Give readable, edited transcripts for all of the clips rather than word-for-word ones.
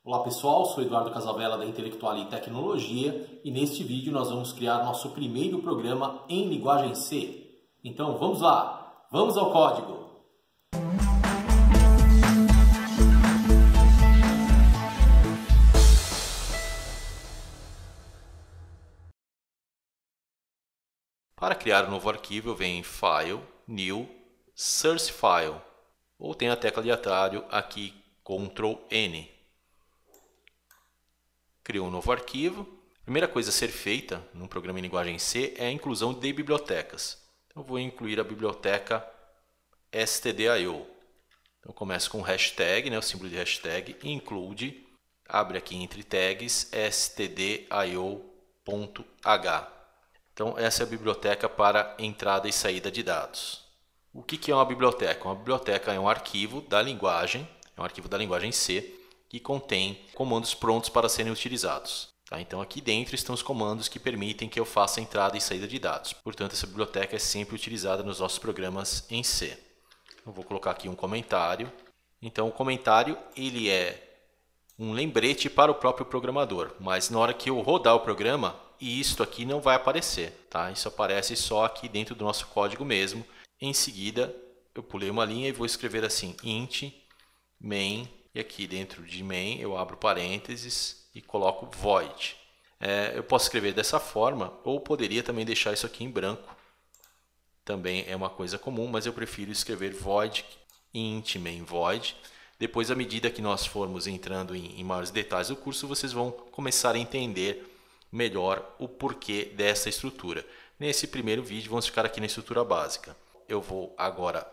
Olá pessoal, sou Eduardo Casavella da Intelectuali Tecnologia e neste vídeo nós vamos criar nosso primeiro programa em linguagem C. Então vamos lá, vamos ao código! Para criar um novo arquivo eu venho em File, New, Source File ou tem a tecla de atalho aqui Ctrl N. Criou um novo arquivo. A primeira coisa a ser feita num programa em linguagem C é a inclusão de bibliotecas. Então, eu vou incluir a biblioteca stdio. Então, eu começo com o hashtag, o símbolo de hashtag, include, abre aqui entre tags, stdio.h. Então, essa é a biblioteca para entrada e saída de dados. O que é uma biblioteca? Uma biblioteca é um arquivo da linguagem, C, que contém comandos prontos para serem utilizados. Tá? Então, aqui dentro estão os comandos que permitem que eu faça entrada e saída de dados. Portanto, essa biblioteca é sempre utilizada nos nossos programas em C. Eu vou colocar aqui um comentário. Então, o comentário ele é um lembrete para o próprio programador, mas na hora que eu rodar o programa, isto aqui não vai aparecer. Tá? Isso aparece só aqui dentro do nosso código mesmo. Em seguida, eu pulei uma linha e vou escrever assim, int main. E aqui dentro de main eu abro parênteses e coloco void. Eu posso escrever dessa forma ou poderia também deixar isso aqui em branco. Também é uma coisa comum, mas eu prefiro escrever void, int main void. Depois, à medida que nós formos entrando em maiores detalhes do curso, vocês vão começar a entender melhor o porquê dessa estrutura. Nesse primeiro vídeo, vamos ficar aqui na estrutura básica. Eu vou agora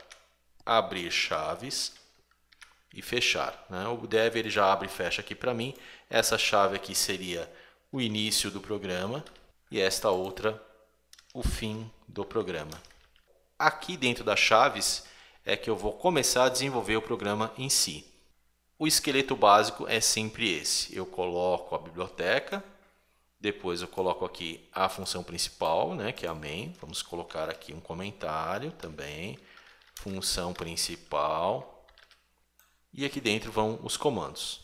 abrir chaves e fechar. O dev ele já abre e fecha aqui para mim. Essa chave aqui seria o início do programa e esta outra o fim do programa. Aqui dentro das chaves é que eu vou começar a desenvolver o programa em si. O esqueleto básico é sempre esse. Eu coloco a biblioteca, depois eu coloco aqui a função principal, que é a main. Vamos colocar aqui um comentário também. Função principal. E aqui dentro vão os comandos.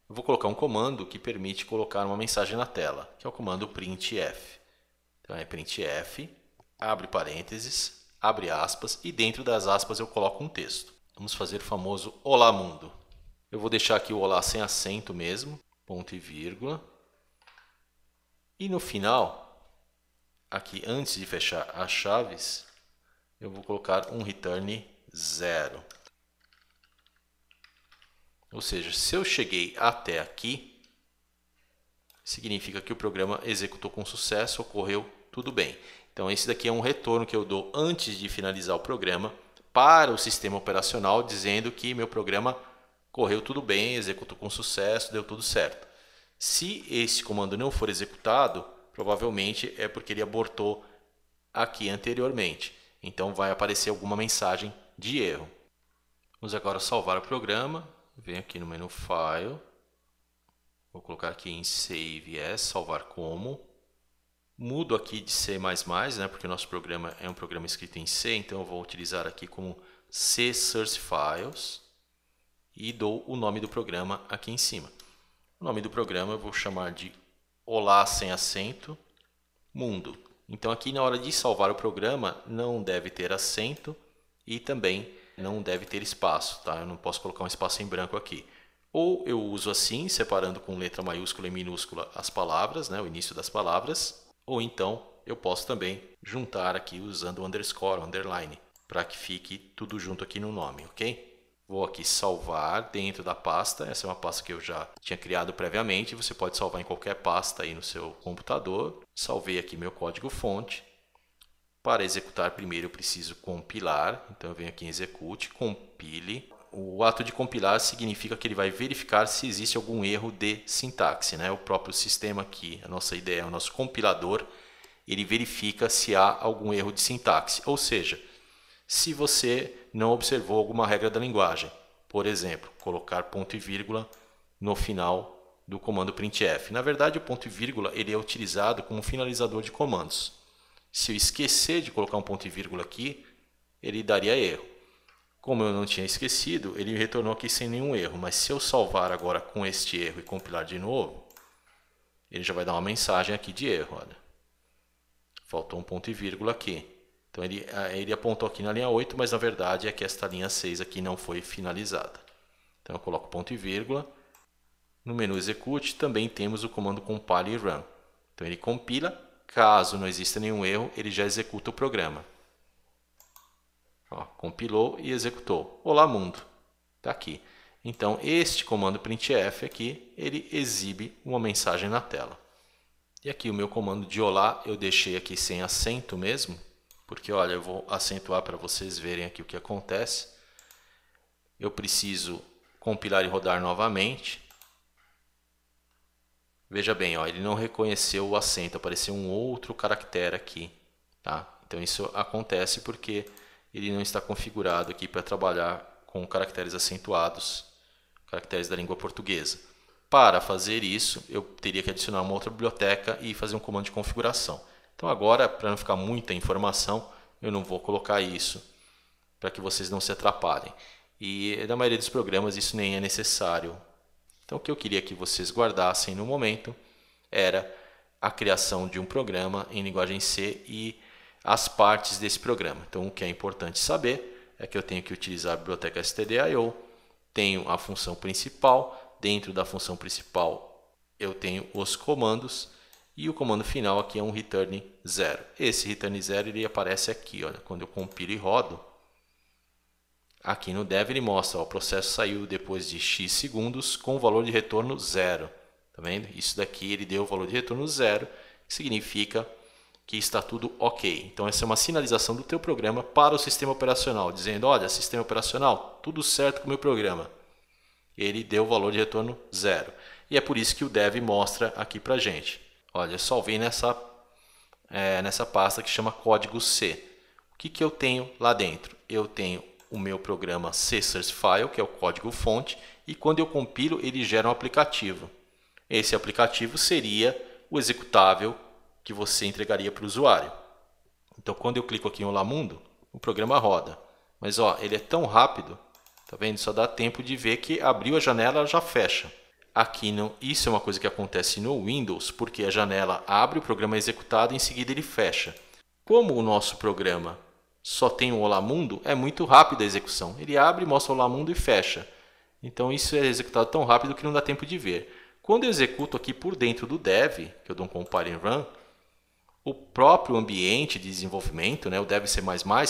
Eu vou colocar um comando que permite colocar uma mensagem na tela, que é o comando printf. Então é printf, abre parênteses, abre aspas e dentro das aspas eu coloco um texto. Vamos fazer o famoso olá mundo. Eu vou deixar aqui o olá sem acento mesmo, ponto e vírgula. E no final, aqui antes de fechar as chaves, eu vou colocar um return 0. Ou seja, se eu cheguei até aqui, significa que o programa executou com sucesso, ocorreu tudo bem. Então, esse daqui é um retorno que eu dou antes de finalizar o programa para o sistema operacional, dizendo que meu programa correu tudo bem, executou com sucesso, deu tudo certo. Se esse comando não for executado, provavelmente é porque ele abortou aqui anteriormente. Então, vai aparecer alguma mensagem de erro. Vamos agora salvar o programa. Venho aqui no menu File, vou colocar aqui em Save As, salvar como. Mudo aqui de C++, porque o nosso programa é um programa escrito em C, então eu vou utilizar aqui como C Source Files e dou o nome do programa aqui em cima. O nome do programa eu vou chamar de Olá sem acento, mundo. Então aqui na hora de salvar o programa não deve ter acento e também não deve ter espaço, tá? Eu não posso colocar um espaço em branco aqui. Ou eu uso assim, separando com letra maiúscula e minúscula as palavras, o início das palavras, ou então eu posso também juntar aqui usando o underscore, o underline, para que fique tudo junto aqui no nome, ok? Vou aqui salvar dentro da pasta, essa é uma pasta que eu já tinha criado previamente, você pode salvar em qualquer pasta aí no seu computador. Salvei aqui meu código-fonte. Para executar, primeiro eu preciso compilar, então eu venho aqui em Execute, compile. O ato de compilar significa que ele vai verificar se existe algum erro de sintaxe. O próprio sistema aqui, a nossa ideia, o nosso compilador, ele verifica se há algum erro de sintaxe. Ou seja, se você não observou alguma regra da linguagem, por exemplo, colocar ponto e vírgula no final do comando printf. Na verdade, o ponto e vírgula ele é utilizado como finalizador de comandos. Se eu esquecer de colocar um ponto e vírgula aqui, ele daria erro. Como eu não tinha esquecido, ele retornou aqui sem nenhum erro. Mas se eu salvar agora com este erro e compilar de novo, ele já vai dar uma mensagem aqui de erro. Olha. Faltou um ponto e vírgula aqui. Então ele apontou aqui na linha 8, mas na verdade é que esta linha 6 aqui não foi finalizada. Então eu coloco ponto e vírgula. No menu execute também temos o comando compile e run. Então ele compila, caso não exista nenhum erro, ele já executa o programa. Ó, compilou e executou. Olá mundo, está aqui. Então este comando printf aqui, ele exibe uma mensagem na tela. E aqui o meu comando de olá eu deixei aqui sem acento mesmo, porque olha, eu vou acentuar para vocês verem aqui o que acontece. Eu preciso compilar e rodar novamente. Veja bem, ó, ele não reconheceu o acento, apareceu um outro caractere aqui. Tá? Então isso acontece porque ele não está configurado aqui para trabalhar com caracteres acentuados, caracteres da língua portuguesa. Para fazer isso, eu teria que adicionar uma outra biblioteca e fazer um comando de configuração. Então agora, para não ficar muita informação, eu não vou colocar isso, para que vocês não se atrapalhem. E na maioria dos programas isso nem é necessário. Então o que eu queria que vocês guardassem no momento era a criação de um programa em linguagem C e as partes desse programa. Então o que é importante saber é que eu tenho que utilizar a biblioteca stdio, tenho a função principal, dentro da função principal eu tenho os comandos e o comando final aqui é um return 0. Esse return 0 ele aparece aqui, olha, quando eu compilo e rodo. Aqui no dev ele mostra, ó, o processo saiu depois de x segundos com o valor de retorno 0. Tá vendo? Isso daqui ele deu o valor de retorno 0, que significa que está tudo ok. Então essa é uma sinalização do teu programa para o sistema operacional, dizendo, olha, sistema operacional, tudo certo com o meu programa. Ele deu o valor de retorno 0. E é por isso que o dev mostra aqui para a gente. Olha, eu salvei nessa pasta que chama código C. O que eu tenho lá dentro? Eu tenho o meu programa C-Source-File, que é o código fonte, e quando eu compilo, ele gera um aplicativo. Esse aplicativo seria o executável que você entregaria para o usuário. Então, quando eu clico aqui em Olá Mundo, o programa roda. Mas ó, ele é tão rápido, tá vendo? Só dá tempo de ver que abriu a janela, ela já fecha. Aqui não, isso é uma coisa que acontece no Windows, porque a janela abre, o programa é executado e em seguida ele fecha. Como o nosso programa só tem o Olá Mundo, é muito rápida a execução. Ele abre, mostra o Olá Mundo e fecha. Então isso é executado tão rápido que não dá tempo de ver. Quando eu executo aqui por dentro do dev, que eu dou um compile and run, o próprio ambiente de desenvolvimento, né, o dev C++,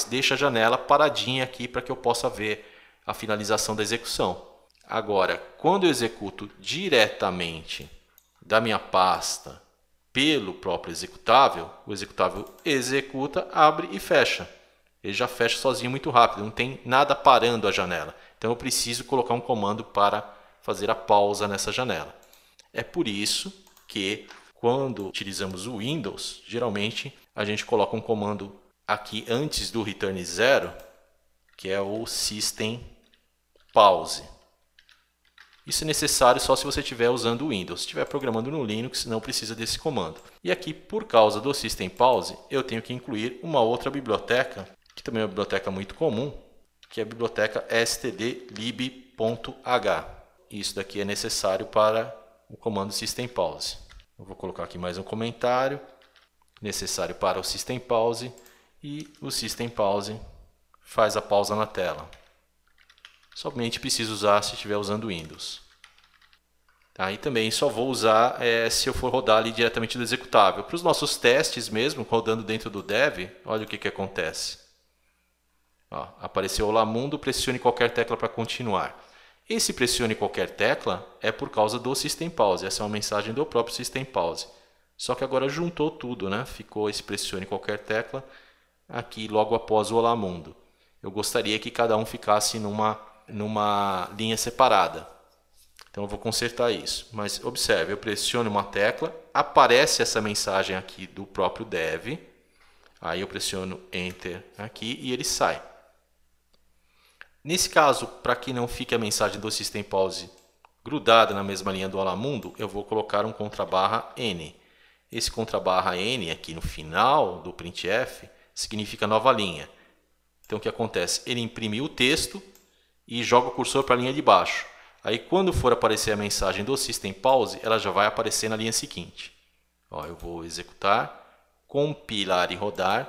deixa a janela paradinha aqui para que eu possa ver a finalização da execução. Agora, quando eu executo diretamente da minha pasta pelo próprio executável, o executável executa, abre e fecha. Ele já fecha sozinho muito rápido, não tem nada parando a janela. Então eu preciso colocar um comando para fazer a pausa nessa janela. É por isso que quando utilizamos o Windows, geralmente a gente coloca um comando aqui antes do return 0, que é o system pause. Isso é necessário só se você estiver usando o Windows. Se estiver programando no Linux, não precisa desse comando. E aqui, por causa do system pause, eu tenho que incluir uma outra biblioteca, que também é uma biblioteca muito comum, que é a biblioteca stdlib.h. Isso daqui é necessário para o comando system pause. Eu vou colocar aqui mais um comentário, necessário para o system pause, e o system pause faz a pausa na tela. Somente preciso usar se estiver usando Windows. Tá? E também só vou usar se eu for rodar ali diretamente do executável. Para os nossos testes mesmo, rodando dentro do dev, olha o que acontece. Ó, apareceu Olá Mundo, pressione qualquer tecla para continuar. Esse pressione qualquer tecla é por causa do System Pause. Essa é uma mensagem do próprio System Pause. Só que agora juntou tudo, né? Ficou esse pressione qualquer tecla aqui logo após o Olá Mundo. Eu gostaria que cada um ficasse numa linha separada. Então eu vou consertar isso. Mas observe, eu pressiono uma tecla, aparece essa mensagem aqui do próprio dev. Aí eu pressiono Enter aqui e ele sai. Nesse caso, para que não fique a mensagem do System Pause grudada na mesma linha do Olá Mundo, eu vou colocar um _N. Esse _N aqui no final do printf significa nova linha. Então o que acontece? Ele imprime o texto e joga o cursor para a linha de baixo. Aí quando for aparecer a mensagem do System Pause, ela já vai aparecer na linha seguinte. Ó, eu vou executar, compilar e rodar.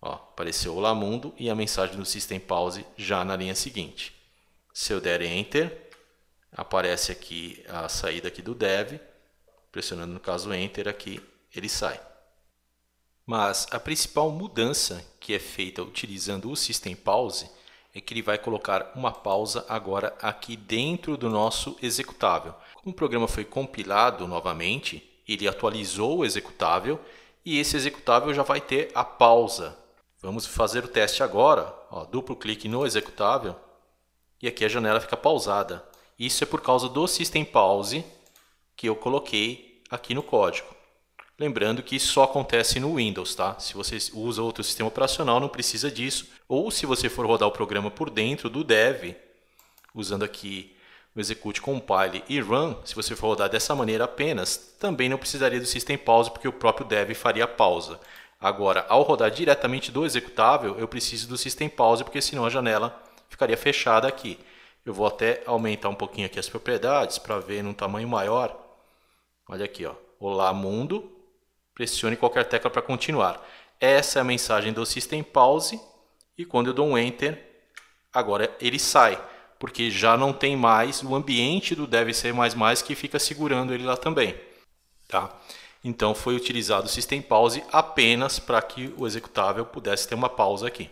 Ó, apareceu o Olá Mundo e a mensagem do System Pause já na linha seguinte. Se eu der Enter, aparece aqui a saída aqui do dev. Pressionando no caso Enter aqui, ele sai. Mas a principal mudança que é feita utilizando o System Pause é que ele vai colocar uma pausa agora aqui dentro do nosso executável. Como o programa foi compilado novamente, ele atualizou o executável e esse executável já vai ter a pausa. Vamos fazer o teste agora. Ó, duplo clique no executável e aqui a janela fica pausada. Isso é por causa do System Pause que eu coloquei aqui no código. Lembrando que isso só acontece no Windows, tá? Se você usa outro sistema operacional, não precisa disso. Ou se você for rodar o programa por dentro do dev, usando aqui o Execute, Compile e Run, se você for rodar dessa maneira apenas, também não precisaria do System Pause, porque o próprio dev faria a pausa. Agora, ao rodar diretamente do executável, eu preciso do System Pause, porque senão a janela ficaria fechada aqui. Eu vou até aumentar um pouquinho aqui as propriedades para ver num tamanho maior. Olha aqui, ó. Olá Mundo. Pressione qualquer tecla para continuar. Essa é a mensagem do System Pause e quando eu dou um Enter, agora ele sai, porque já não tem mais o ambiente do Dev C++ que fica segurando ele lá também. Tá? Então foi utilizado o System Pause apenas para que o executável pudesse ter uma pausa aqui.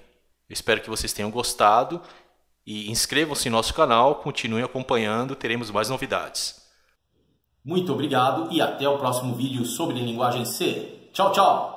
Eu espero que vocês tenham gostado e inscrevam-se no nosso canal, continuem acompanhando, teremos mais novidades. Muito obrigado e até o próximo vídeo sobre linguagem C. Tchau, tchau!